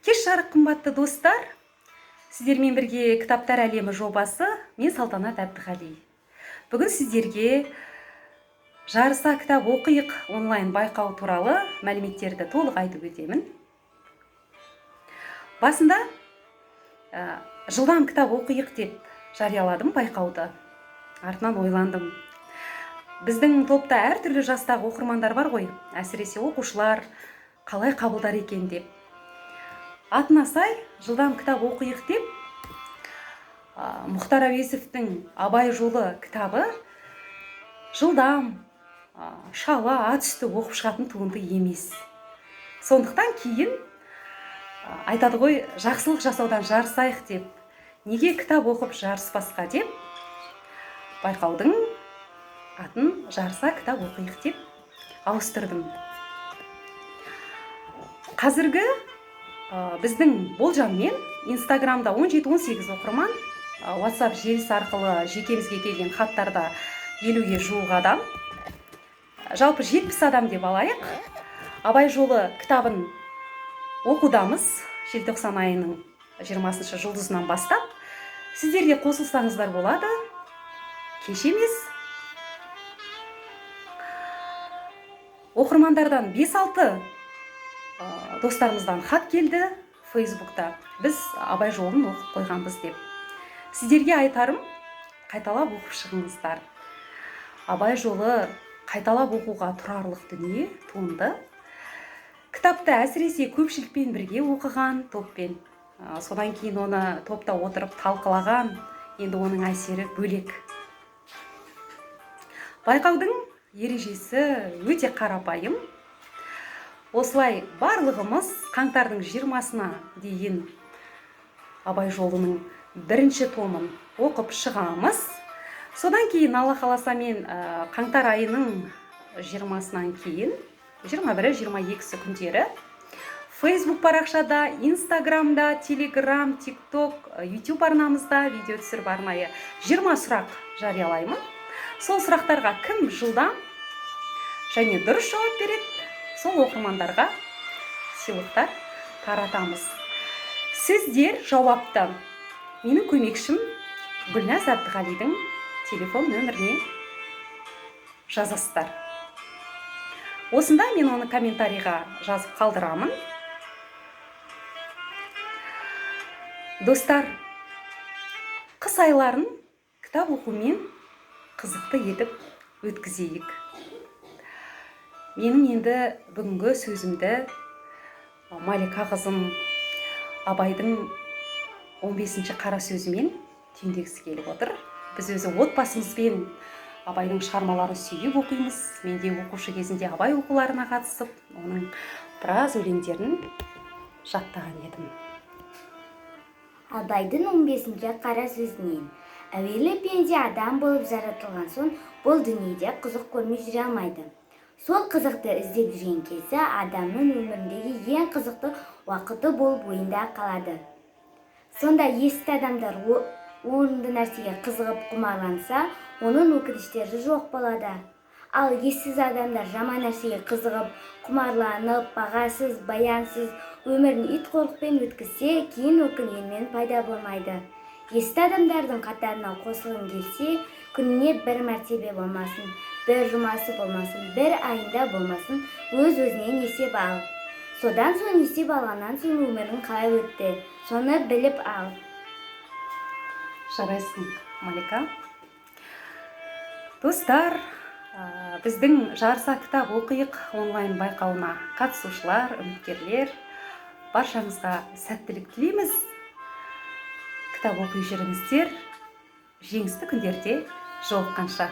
Кеш жарық қымбатты достар, сіздермен бірге кітаптар әлемі жобасы, мен Салтанат Әбдіғали. Бүгін сіздерге жарыса кітап оқиық онлайн байқау туралы мәліметтерді толық айтып өтемін. Басында жылдам кітап оқиық деп жарияладым байқауды. Артынан ойландым. Біздің топта әртүрлі жастағы оқырмандар бар ғой, әсіресе оқушылар қалай қабылдар екен деп. Атына сай жылдам кітап оқиық деп, Мұхтар Әуезовтің Абай жолы кітабы жылдам, шала, ат үсті оқып шығатын туынды емес. Сондықтан кейін айтады ғой, жақсылық жасаудан жарысайық деп, неге кітап оқып жарыспасқа деп, байқаудың атын жарыса кітап оқиық деп ауыстырдым. Қазіргі біздің болжаммен Инстаграмда 17-18 оқырман, WhatsApp желісі арқылы жекемізге келген хаттарда 50-ге жуық адам, жалпы 70 адам деп алайық. Абай жолы кітабын оқудамыз, желтоқсан айының 20 жұлдызынан бастап. Сіздерге қосылсаңыздар болады. Кеш емес. Оқырмандардан 5-6 достарымыздан хат келді Фейсбукта. Біз Абай жолын оқып қойғанбыз деп. Сіздерге айтарым, қайталап оқып шығыңыздар. Абай жолы қайталап оқуға тұрарлық дүние, туынды. Кітапты әсіресе көпшілікпен бірге оқыған топпен, содан кейін оны топта отырып талқылаған, енді оның әсері бөлек. Байқаудың ережесі өте қарапайым. Осылай барлығымыз қаңтардың 20-сына дейін Абай жолының бірінші томын оқып шығамыз. Содан кейін Алла қаласа мен қаңтар айының 20-сынан кейін 21-22 күндері Facebook парақшада, Instagramда, Telegram, TikTok, YouTube арнамызда видео түсіріп арнайы 20 сұрақ жариялаймын. Сол сұрақтарға кім жылдам және дұрыс жауап береді, сол оқырмандарға сыйлықтар таратамыз. Сіздер жауапты менің көмекшім Гүлназ Әбдіғалидың телефон нөміріне жазасыздар. Осында мен оны комментарийға жазып қалдырамын. Достар, қыс айларын кітап оқумен қызықты етіп өткізейік. Менің енді бүгінгі сөзімді Малика қызым Абайдың 15-ші қара сөзімен түйіндегісі келіп отыр. Біз өзі отбасымызбен Абайдың шығармаларын сүйіп оқимыз. Мен де оқушы кезінде Абай оқуларына қатысып, оның біраз өлеңдерін жаттаған едім. Абайдың 15-ші қара сөзінен: әуелі пенде адам болып жаратылған соң, бұл дүниеде қызық көрмей жүре алмайды. Сол қызықты іздеп жүрген кезде адамның өміріндегі ең қызықты уақыты болып ойында қалады. Сонда есті адамдар орынды нәрсеге қызығып құмарланса, оның өкініштері жоқ болады. Ал ессіз адамдар жаман нәрсеге қызығып, құмарланып, бағасыз, баянсыз өмірін ит қорықпен өткізсе, кейін өкінгенмен пайда болмайды. Есті адамдардың қатарына қосылғың келсе, күніне бір мәртебе болмасын, бір жұмасы болмасын, бір айында болмасын, өз-өзінен есеп ал. Содан соң есеп алғаннан соң өмірің қалай өтті, соны біліп ал. Жарайсың, Малика. Достар, біздің жарыса кітап оқиық онлайн байқауына қатысушылар, үміткерлер, баршаңызға сәттілік тілейміз. Кітап оқи жүріңіздер, жеңісті күндерде жолыққанша.